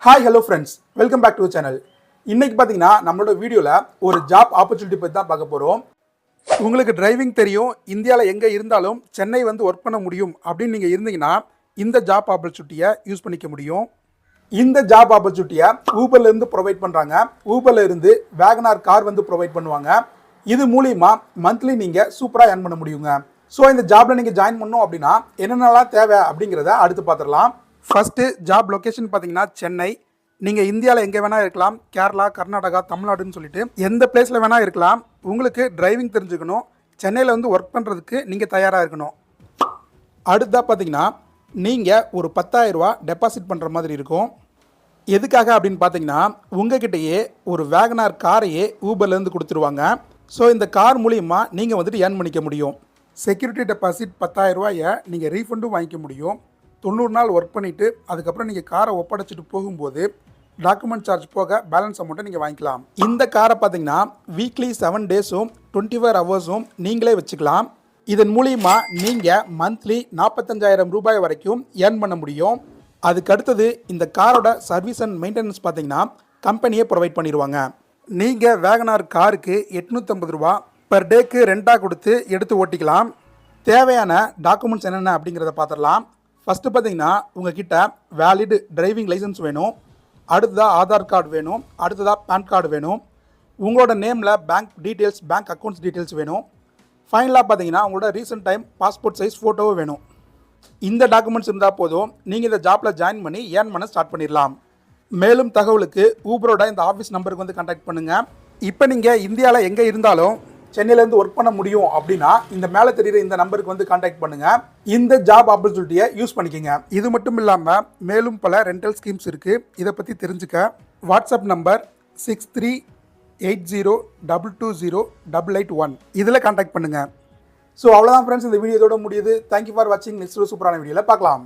Hi hello friends, welcome back to channel. இன்னைக்கு பார்த்தீங்கன்னா நம்மளோட வீடியோவில் ஒரு ஜாப் ஆப்பர்ச்சுனிட்டி பற்றி தான் பார்க்க போகிறோம். உங்களுக்கு டிரைவிங் தெரியும், இந்தியாவில் எங்கே இருந்தாலும் சென்னை வந்து ஒர்க் பண்ண முடியும் அப்படின்னு நீங்கள் இருந்தீங்கன்னா இந்த ஜாப் ஆப்பர்ச்சுனிட்டியை யூஸ் பண்ணிக்க முடியும். இந்த ஜாப் ஆப்பர்ச்சுனிட்டியை ஊபர்லேருந்து ப்ரொவைட் பண்ணுறாங்க. ஊபரில் இருந்து வேகனார் கார் வந்து ப்ரொவைட் பண்ணுவாங்க. இது மூலிமா மந்த்லி நீங்கள் சூப்பராக ஏர்ன் பண்ண முடியுங்க. ஸோ இந்த ஜாபில் நீங்கள் ஜாயின் பண்ணணும் அப்படின்னா என்னென்னலாம் தேவை அப்படிங்கிறத அடுத்து பார்த்துடலாம். ஃபஸ்ட்டு ஜாப் லொக்கேஷன் பார்த்தீங்கன்னா சென்னை. நீங்கள் இந்தியாவில் எங்கே வேணால் இருக்கலாம், கேரளா, கர்நாடகா, தமிழ்நாடுன்னு சொல்லிட்டு எந்த பிளேஸில் வேணால் இருக்கலாம். உங்களுக்கு டிரைவிங் தெரிஞ்சுக்கணும், சென்னையில் வந்து ஒர்க் பண்ணுறதுக்கு நீங்கள் தயாராக இருக்கணும். அடுத்ததாக பார்த்தீங்கன்னா நீங்கள் ஒரு 10,000 ரூபா டெபாசிட் பண்ணுற மாதிரி இருக்கும். எதுக்காக அப்படின்னு பார்த்தீங்கன்னா உங்ககிட்டயே ஒரு வேகனார் காரையே ஊபர்லேருந்து கொடுத்துருவாங்க. ஸோ இந்த கார் மூலிமா நீங்கள் வந்துட்டு ஏர்ன் பண்ணிக்க முடியும். செக்யூரிட்டி டெபாசிட் 10,000 ரூபாயை நீங்கள் ரீஃபண்டும் வாங்கிக்க முடியும். 90 நாள் ஒர்க் பண்ணிவிட்டு அதுக்கப்புறம் நீங்கள் காரை ஒப்படைச்சிட்டு போகும்போது டாக்குமெண்ட் சார்ஜ் போக பேலன்ஸ் அமௌண்ட்டை நீங்கள் வாங்கிக்கலாம். இந்த காரை பார்த்தீங்கன்னா வீக்லி 7 டேஸும் 24 ஹவர்ஸும் நீங்களே வச்சுக்கலாம். இதன் மூலிமா நீங்கள் மந்த்லி 45,000 ரூபாய் வரைக்கும் ஏர்ன் பண்ண முடியும். அதுக்கு அடுத்தது இந்த காரோட சர்வீஸ் அண்ட் மெயின்டெனன்ஸ் பார்த்தீங்கன்னா கம்பெனியே ப்ரொவைட் பண்ணிடுவாங்க. நீங்கள் வேகனார் காருக்கு 850 ரூபா பர் டேக்கு ரெண்டாக கொடுத்து எடுத்து ஓட்டிக்கலாம். தேவையான டாக்குமெண்ட்ஸ் என்னென்ன அப்படிங்கிறத பார்த்துடலாம். ஃபஸ்ட்டு பார்த்தீங்கன்னா உங்ககிட்ட வேலிட் டிரைவிங் லைசன்ஸ் வேணும். அடுத்ததாக ஆதார் கார்டு வேணும். அடுத்ததாக பேன் கார்டு வேணும். உங்களோட நேமில் bank details, bank accounts details வேணும். ஃபைனலாக பார்த்தீங்கன்னா உங்களோட ரீசெண்ட் டைம் பாஸ்போர்ட் சைஸ் ஃபோட்டோவும் வேணும். இந்த டாக்குமெண்ட்ஸ் இருந்தால் போதும், நீங்கள் இந்த ஜாப்பில் ஜாயின் பண்ணி ஏர்ன் பண்ண ஸ்டார்ட் பண்ணிடலாம். மேலும் தகவலுக்கு ஊபரோட இந்த ஆஃபீஸ் நம்பருக்கு வந்து கான்டாக்ட் பண்ணுங்கள். இப்போ நீங்கள் இந்தியாவில் எங்கே இருந்தாலும் சென்னையிலேருந்து ஒர்க் பண்ண முடியும் அப்படின்னா இந்த மேலே தெரியுற இந்த நம்பருக்கு வந்து கான்டாக்ட் பண்ணுங்கள். இந்த ஜாப் ஆப்பர்ச்சுனிட்டியை யூஸ் பண்ணிக்கோங்க. இது மட்டும் இல்லாமல் மேலும் பல ரெண்டல் ஸ்கீம்ஸ் இருக்குது. இதை பற்றி தெரிஞ்சுக்க வாட்ஸ்அப் நம்பர் 6380220881 இதில் கான்டாக்ட் பண்ணுங்கள். ஸோ அவ்வளோதான் ஃப்ரெண்ட்ஸ், இந்த வீடியோதோட முடியுது. தேங்க்யூ ஃபார் வாட்சிங். நெக்ஸ்ட் சூப்பரான வீடியோவில் பார்க்கலாம்.